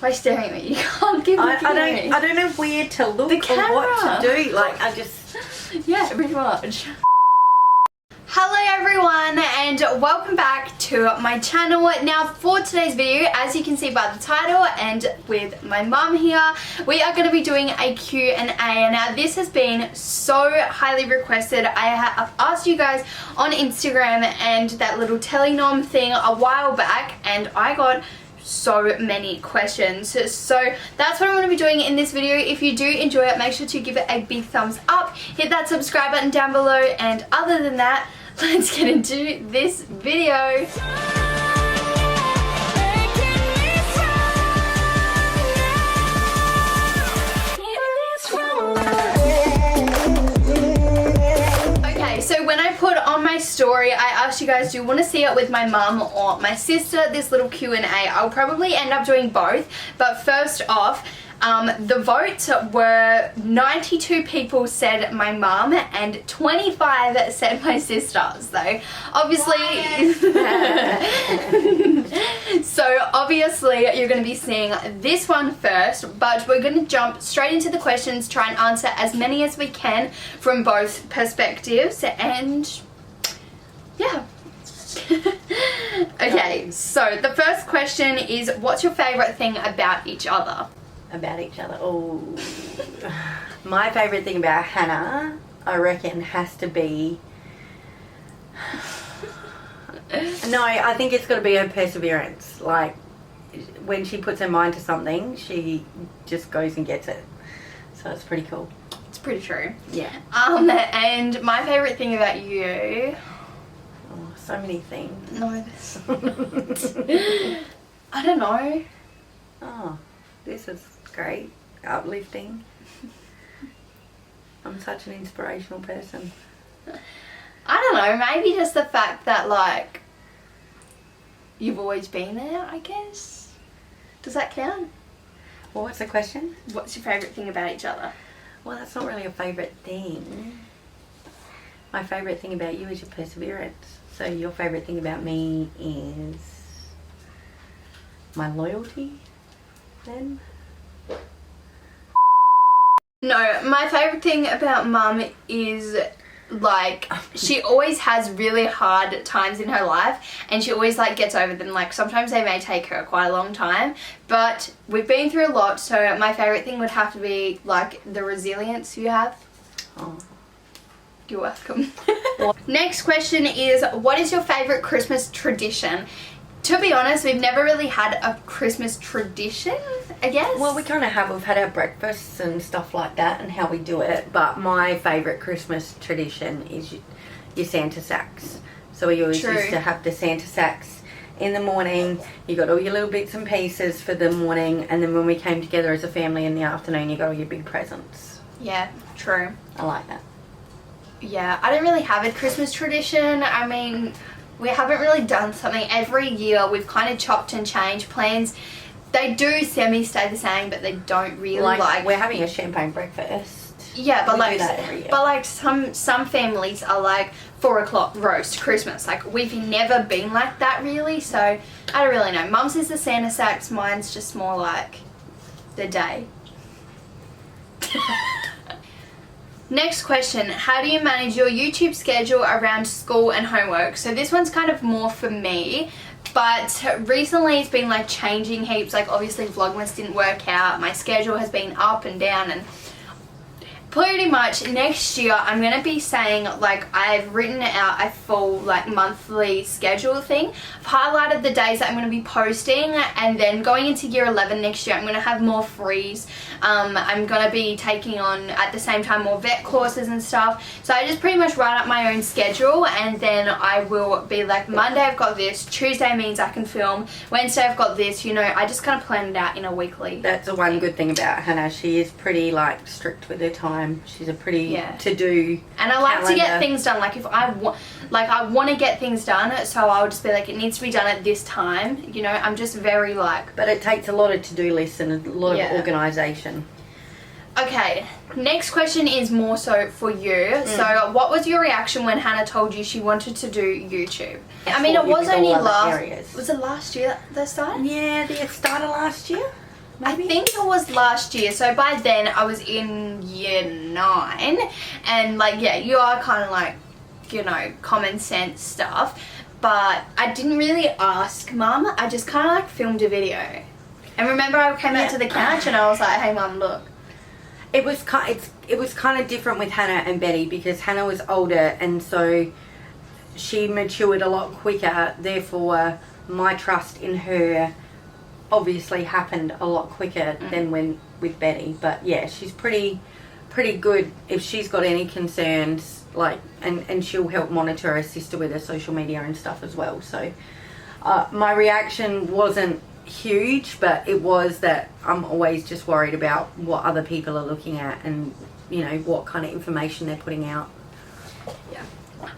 Why are you staring at me? You can't keep looking at me. I don't know where to look The or what to do. Like, I just... Yeah, pretty much. Hello everyone and welcome back to my channel. Now for today's video, as you can see by the title and with my mum here, we are going to be doing a Q&A. Now this has been so highly requested. I have asked you guys on Instagram and that little telenom thing a while back, and I got so many questions, so that's what I'm going to be doing in this video. If you do enjoy it, make sure to give it a big thumbs up, hit that subscribe button down below, and other than that, let's get into this video. So when I put on my story, I asked you guys, do you want to see it with my mum or my sister, this little Q&A? I'll probably end up doing both, but first off, the votes were 92 people said my mum and 25 said my sister. So obviously, you're going to be seeing this one first, but we're going to jump straight into the questions, try and answer as many as we can from both perspectives, and yeah. Okay, so the first question is, what's your favourite thing about each other? About each other. Oh, my favourite thing about Hannah, I reckon, has to be... No, I think it's got to be her perseverance. Like, when she puts her mind to something, she just goes and gets it. So it's pretty cool. It's pretty true. Yeah. And my favourite thing about you... Oh, so many things. No, this... I don't know. Oh, this is great. Uplifting. I'm such an inspirational person. I don't know, maybe just the fact that, like, you've always been there, I guess. Does that count? Well, what's the question? What's your favourite thing about each other? Well, that's not really a favourite thing. My favourite thing about you is your perseverance. So your favourite thing about me is my loyalty, then? No, my favourite thing about mum is, like, she always has really hard times in her life, and she always, like, gets over them. Like, sometimes they may take her quite a long time, but we've been through a lot, so my favourite thing would have to be, like, the resilience you have. Oh. You're welcome. Next question is, what is your favourite Christmas tradition? To be honest, we've never really had a Christmas tradition, I guess. Well, we kind of have. We've had our breakfasts and stuff like that and how we do it. But my favourite Christmas tradition is your Santa sacks. So we always used to have the Santa sacks in the morning. You got all your little bits and pieces for the morning. And then when we came together as a family in the afternoon, you got all your big presents. Yeah, true. I like that. Yeah, I don't really have a Christmas tradition. I mean... we haven't really done something every year. We've kind of chopped and changed plans. They do semi-stay the same, but they don't really like... we're having a champagne breakfast. Yeah, but we do that every year. But like some families are like 4 o'clock roast Christmas. Like, we've never been like that really, so I don't really know. Mum's is the Santa sacks, mine's just more like the day. Next question, how do you manage your YouTube schedule around school and homework? So this one's kind of more for me, but recently it's been like changing heaps. Like, obviously Vlogmas didn't work out, my schedule has been up and down, and pretty much next year I'm going to be saying, like, I've written out a full, like, monthly schedule thing. I've highlighted the days that I'm going to be posting, and then going into year 11 next year I'm going to have more frees. I'm going to be taking on, at the same time, more vet courses and stuff. So I just pretty much write up my own schedule, and then I will be like, Monday I've got this, Tuesday means I can film, Wednesday I've got this, you know, I just kind of plan it out in a weekly. That's the one good thing about Hannah. She is pretty, like, strict with her time. She's a pretty to-do and I like calendar. to get things done. Like, if I want to get things done, so I'll just be like, it needs to be done at this time, you know. I'm just very like... But it takes a lot of to-do lists and a lot of organisation. Okay, next question is more so for you. So what was your reaction when Hannah told you she wanted to do YouTube? I mean, it was only was it last year that started? Yeah, the start of last year. maybe? I think it was last year. So by then I was in year 9, and like, yeah, you are kind of like, you know, common sense stuff. But I didn't really ask Mum. I just kind of like filmed a video. And remember, I came out to the couch and I was like, "Hey, Mum, look." It was kind of different with Hannah and Betty, because Hannah was older, and so she matured a lot quicker. Therefore, my trust in her obviously happened a lot quicker than when with Betty. But yeah, she's pretty good if she's got any concerns, like, and she'll help monitor her sister with her social media and stuff as well. So my reaction wasn't huge, but it was that I'm always just worried about what other people are looking at, and you know, what kind of information they're putting out. Yeah.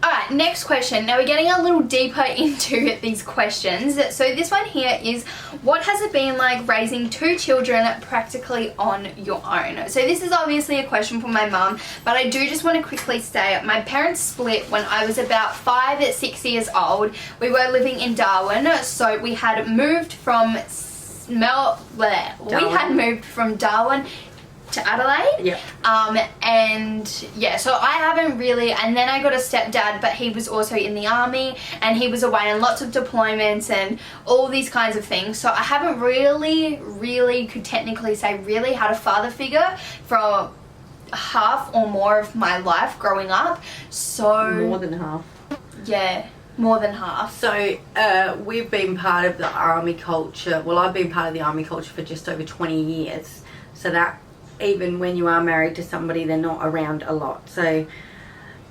Alright, next question. Now we're getting a little deeper into these questions. So this one here is, what has it been like raising 2 children practically on your own? So this is obviously a question from my mum, but I do just want to quickly say my parents split when I was about 5 or 6 years old. We were living in Darwin, so we had moved from Darwin to Adelaide. Yeah. And yeah, so I haven't really, and then I got a stepdad, but he was also in the army, and he was away on lots of deployments and all these kinds of things. So I haven't really could technically say really had a father figure for half or more of my life growing up. So more than half. Yeah. More than half. So we've been part of the army culture. Well, I've been part of the army culture for just over 20 years. So that even when you are married to somebody, they're not around a lot. So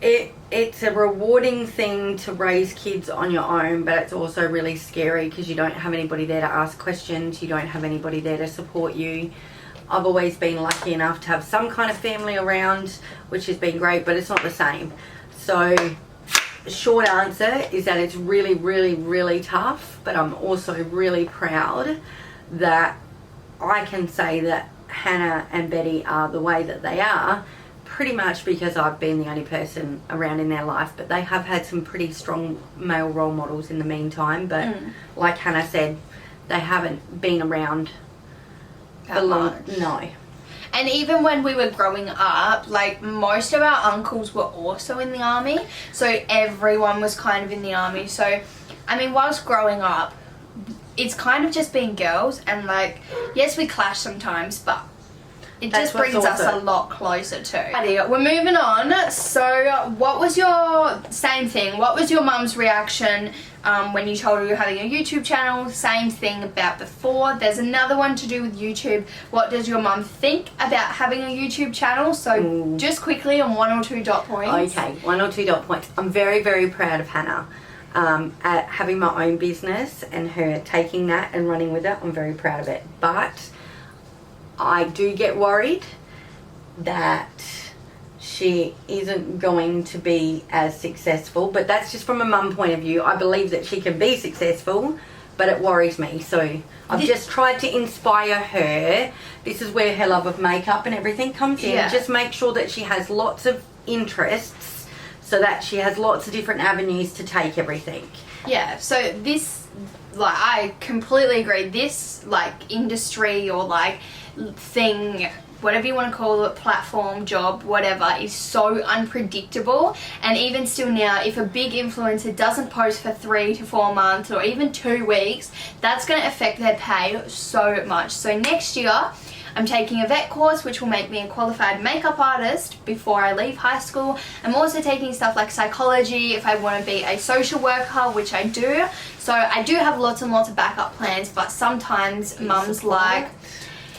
it's a rewarding thing to raise kids on your own, but it's also really scary because you don't have anybody there to ask questions. You don't have anybody there to support you. I've always been lucky enough to have some kind of family around, which has been great, but it's not the same. So short answer is that it's really tough, but I'm also really proud that I can say that Hannah and Betty are the way that they are pretty much because I've been the only person around in their life. But they have had some pretty strong male role models in the meantime, but like Hannah said, they haven't been around for long. No. And even when we were growing up, like, most of our uncles were also in the army, so everyone was kind of in the army. So I mean, whilst growing up, it's kind of just been girls, and like, yes, we clash sometimes, but it just brings us a lot closer to. We're moving on. So what was your, same thing, what was your mum's reaction when you told her you were having a YouTube channel? Same thing about before. There's another one to do with YouTube. What does your mum think about having a YouTube channel? So just quickly on 1 or 2 dot points. Okay, 1 or 2 dot points. I'm very proud of Hannah. At having my own business and her taking that and running with it. I'm very proud of it, but I do get worried that she isn't going to be as successful, but that's just from a mum point of view. I believe that she can be successful, but it worries me. So I've just tried to inspire her. This is where her love of makeup and everything comes in. Just make sure that she has lots of interests, so that she has lots of different avenues to take everything. Yeah, so this, like, I completely agree. This, like, industry or, like, thing, whatever you want to call it, platform, job, whatever, is so unpredictable. And even still now, if a big influencer doesn't post for 3 to 4 months or even 2 weeks, that's going to affect their pay so much. So next year, I'm taking a vet course, which will make me a qualified makeup artist before I leave high school. I'm also taking stuff like psychology if I want to be a social worker, which I do. So I do have lots and lots of backup plans, but sometimes mum's like,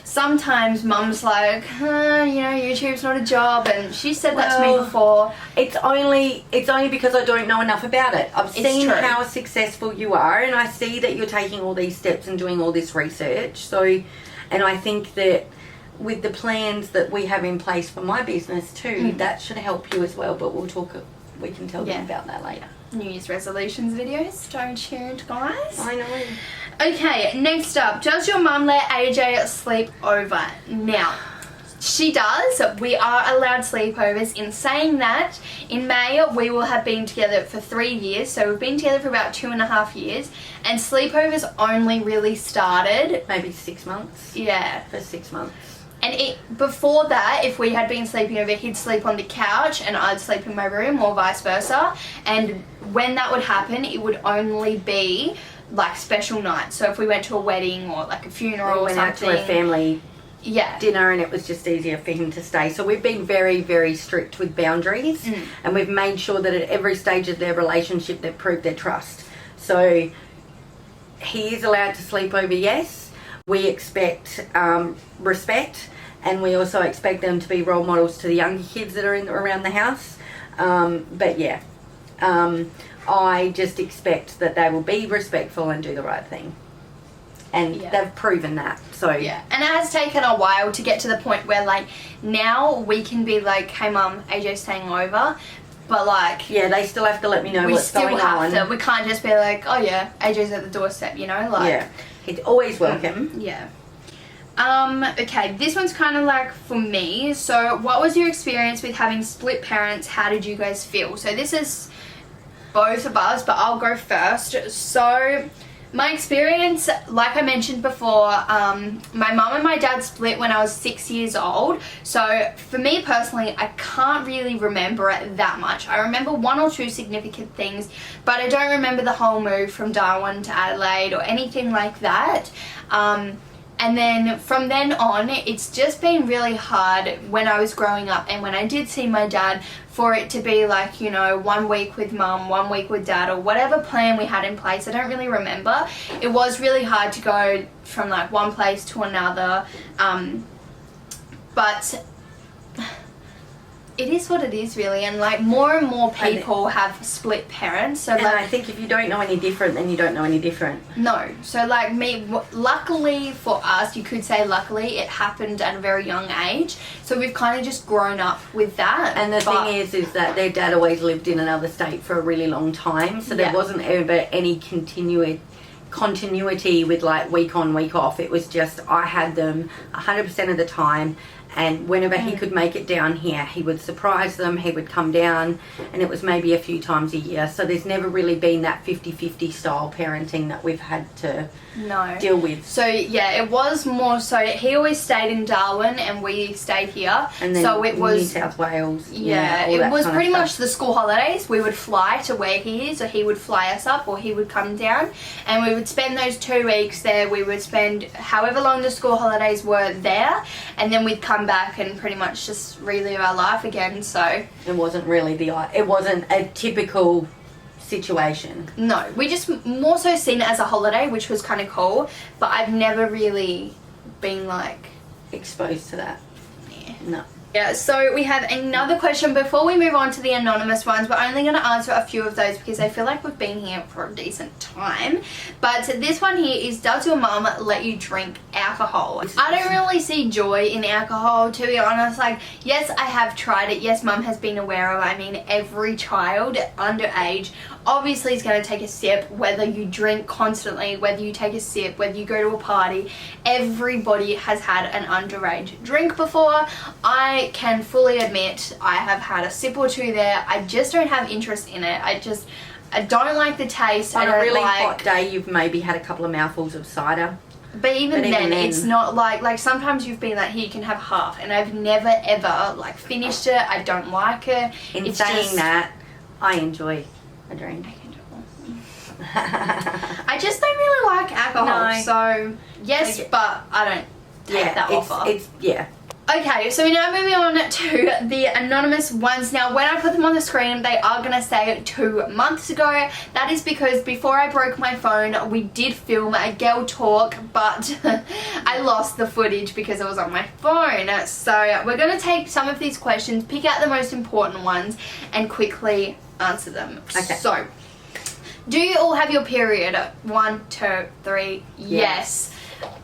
you know, YouTube's not a job, and she said that to me before. It's only because I don't know enough about it. I've seen how successful you are, and I see that you're taking all these steps and doing all this research. So, and I think that with the plans that we have in place for my business too, that should help you as well. But we can tell them about that later. New Year's resolutions videos, stay tuned, guys. I know. Okay, next up, does your mum let AJ sleep over? Now, She does. We are allowed sleepovers. In saying that, in May we will have been together for 3 years. So we've been together for about 2.5 years. And sleepovers only really started... maybe 6 months. Yeah. For 6 months. And before that, if we had been sleeping over, he'd sleep on the couch and I'd sleep in my room, or vice versa. And when that would happen, it would only be like special nights. So if we went to a wedding or like a funeral or something. Went out to a family... yeah, dinner, and it was just easier for him to stay. So we've been very, very strict with boundaries, and we've made sure that at every stage of their relationship they've proved their trust. So he is allowed to sleep over, yes. We expect respect, and we also expect them to be role models to the younger kids that are around the house. But yeah, I just expect that they will be respectful and do the right thing. And they've proven that. So yeah, and it has taken a while to get to the point where like now we can be like, hey mum, AJ's staying over, but like yeah, they still have to let me know what's going on. We still have to. We can't just be like, oh yeah, AJ's at the doorstep, you know, like yeah, he's always welcome. Yeah. Okay, this one's kind of like for me. So, what was your experience with having split parents? How did you guys feel? So this is both of us, but I'll go first. So. My experience, like I mentioned before, my mum and my dad split when I was 6 years old. So for me personally, I can't really remember it that much. I remember 1 or 2 significant things, but I don't remember the whole move from Darwin to Adelaide or anything like that. And then from then on, it's just been really hard when I was growing up and when I did see my dad, for it to be like, you know, 1 week with mum, 1 week with dad, or whatever plan we had in place. I don't really remember. It was really hard to go from like one place to another. But it is what it is, really, and like more and more people have split parents. So and like, I think if you don't know any different, then you don't know any different. No. So like me, luckily for us, you could say luckily, it happened at a very young age. So we've kind of just grown up with that. And the thing is that their dad always lived in another state for a really long time. So there wasn't ever any continuity with like week on, week off. It was just I had them 100% of the time. And whenever he could make it down here, he would surprise them, he would come down, and it was maybe a few times a year. So there's never really been that 50-50 style parenting that we've had to deal with. So yeah, it was more so he always stayed in Darwin and we stayed here. And then so it was New South Wales. Yeah, it was pretty much the school holidays. We would fly to where he is, or he would fly us up, or he would come down, and we would spend those 2 weeks there. We would spend however long the school holidays were there, and then we'd come back and pretty much just relive our life again. So it wasn't really it wasn't a typical situation. No, we just more so seen it as a holiday, which was kind of cool, but I've never really been like exposed to that. Yeah. No. Yeah, so we have another question before we move on to the anonymous ones. We're only going to answer a few of those because I feel like we've been here for a decent time. But this one here is, does your mum let you drink alcohol? I don't really see joy in alcohol, to be honest. Like, yes, I have tried it. Yes, mum has been aware of it. I mean, every child underage obviously is going to take a sip, whether you drink constantly, whether you take a sip, whether you go to a party. Everybody has had an underage drink before. I can fully admit I have had a sip or two there. I just don't have interest in it. I don't like the taste. On a really hot day, you've maybe had a couple of mouthfuls of cider. But even then, it's not like sometimes you've been like, here, you can have half, and I've never ever like finished it. I don't like it. In saying that, I enjoy a drink. I just don't really like alcohol. No. So yes, but I don't take that offer. Okay, so we're now moving on to the anonymous ones. Now, when I put them on the screen, they are going to say 2 months ago. That is because before I broke my phone, we did film a girl talk, but I lost the footage because it was on my phone. So we're going to take some of these questions, pick out the most important ones, and quickly answer them. Okay. So, do you all have your period? 1, 2, 3, yes.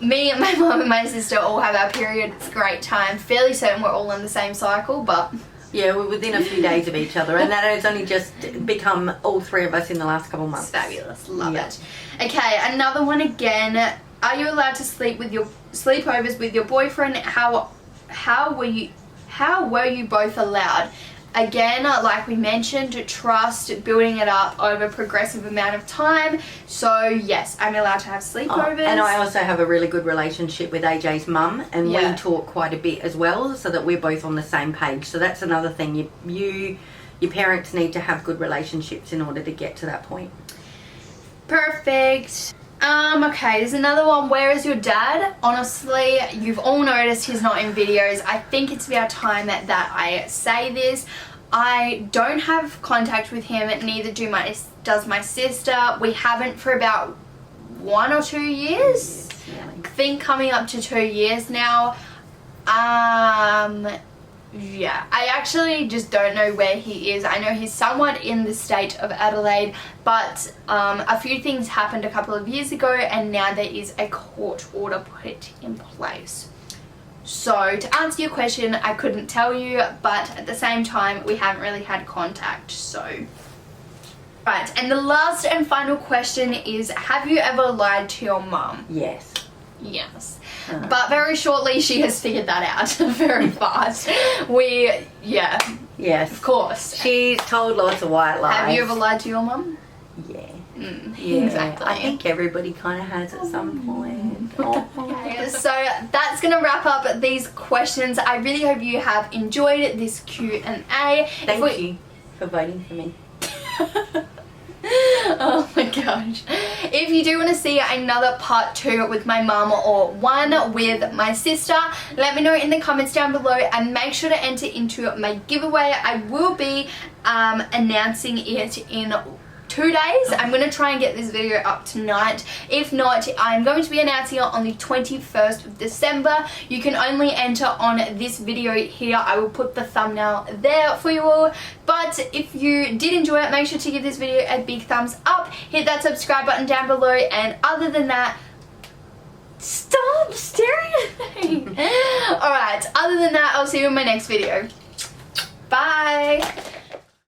Me and my mum and my sister all have our period. It's a great time. Fairly certain we're all in the same cycle, but yeah, we're within a few days of each other, and that has only just become all 3 of us in the last couple of months. It's fabulous. Love it. Okay, another one again. Are you allowed to sleep with your sleepovers with your boyfriend? How how were you both allowed? Again, like we mentioned, trust, building it up over a progressive amount of time. So yes, I'm allowed to have sleepovers. And I also have a really good relationship with AJ's mum, and we talk quite a bit as well, so that we're both on the same page. So that's another thing. Your parents need to have good relationships in order to get to that point. Perfect. Okay, there's another one. Where is your dad? Honestly, you've all noticed he's not in videos. I think it's about time that I say this. I don't have contact with him, neither does my sister. We haven't for about 1 or 2 years. I think coming up to 2 years now. Yeah, I actually just don't know where he is. I know he's somewhat in the state of Adelaide, but a few things happened a couple of years ago, and now there is a court order put in place. So to answer your question, I couldn't tell you, but at the same time, we haven't really had contact, so. Right, and the last and final question is, have you ever lied to your mum? Yes. Yes. But very shortly she has figured that out very fast. Yes. Of course. She's told lots of white lies. Have you ever lied to your mum? Yeah. Yeah. Exactly. I think everybody kind of has at some point. Okay, so that's going to wrap up these questions. I really hope you have enjoyed this Q&A. Thank you for voting for me. Oh my gosh. If you do want to see another part 2 with my mum or one with my sister, let me know in the comments down below, and make sure to enter into my giveaway. I will be announcing it in 2 days. I'm going to try and get this video up tonight. If not, I'm going to be announcing it on the 21st of December. You can only enter on this video here. I will put the thumbnail there for you all. But if you did enjoy it, make sure to give this video a big thumbs up. Hit that subscribe button down below. And other than that, stop staring at me. Alright, other than that, I'll see you in my next video. Bye.